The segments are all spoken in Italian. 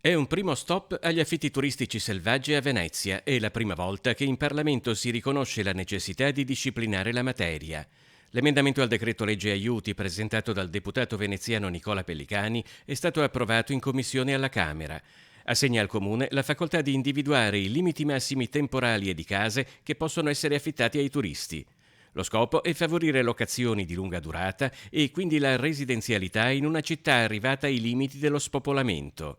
È un primo stop agli affitti turistici selvaggi a Venezia. È la prima volta che in Parlamento si riconosce la necessità di disciplinare la materia. L'emendamento al decreto legge aiuti presentato dal deputato veneziano Nicola Pellicani è stato approvato in commissione alla Camera. Assegna al Comune la facoltà di individuare i limiti massimi temporali e di case che possono essere affittate ai turisti. Lo scopo è favorire locazioni di lunga durata e quindi la residenzialità in una città arrivata ai limiti dello spopolamento.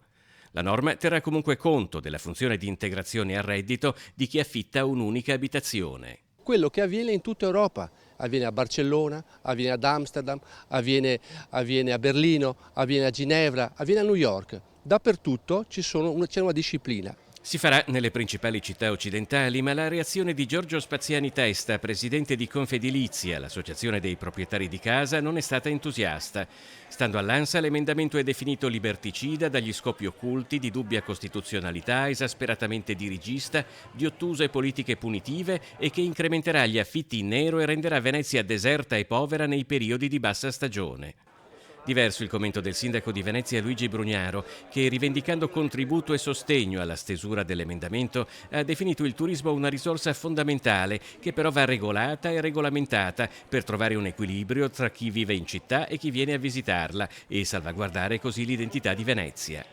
La norma terrà comunque conto della funzione di integrazione al reddito di chi affitta un'unica abitazione. Quello che avviene in tutta Europa, avviene a Barcellona, avviene ad Amsterdam, avviene a Berlino, avviene a Ginevra, avviene a New York. Dappertutto c'è una disciplina. Si farà nelle principali città occidentali, ma la reazione di Giorgio Spaziani Testa, presidente di Confedilizia, l'associazione dei proprietari di casa, non è stata entusiasta. Stando all'ANSA, l'emendamento è definito liberticida dagli scopi occulti di dubbia costituzionalità, esasperatamente dirigista, di ottuse politiche punitive e che incrementerà gli affitti in nero e renderà Venezia deserta e povera nei periodi di bassa stagione. Diverso il commento del sindaco di Venezia Luigi Brugnaro, che rivendicando contributo e sostegno alla stesura dell'emendamento ha definito il turismo una risorsa fondamentale che però va regolata e regolamentata per trovare un equilibrio tra chi vive in città e chi viene a visitarla e salvaguardare così l'identità di Venezia.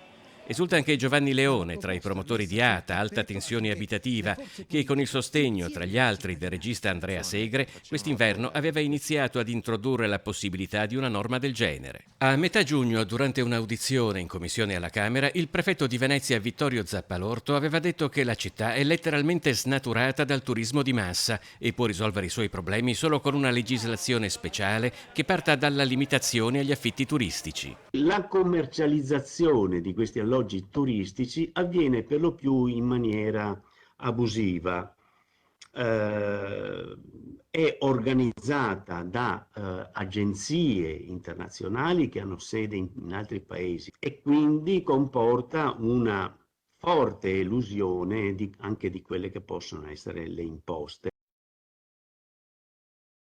Esulta anche Giovanni Leone, tra i promotori di ATA, Alta Tensione Abitativa, che con il sostegno, tra gli altri, del regista Andrea Segre, quest'inverno aveva iniziato ad introdurre la possibilità di una norma del genere. A metà giugno, durante un'audizione in commissione alla Camera, il prefetto di Venezia Vittorio Zappalorto aveva detto che la città è letteralmente snaturata dal turismo di massa e può risolvere i suoi problemi solo con una legislazione speciale che parta dalla limitazione agli affitti turistici. La commercializzazione di questi alloggi turistici avviene per lo più in maniera abusiva. È organizzata da agenzie internazionali che hanno sede in altri paesi e quindi comporta una forte elusione anche di quelle che possono essere le imposte.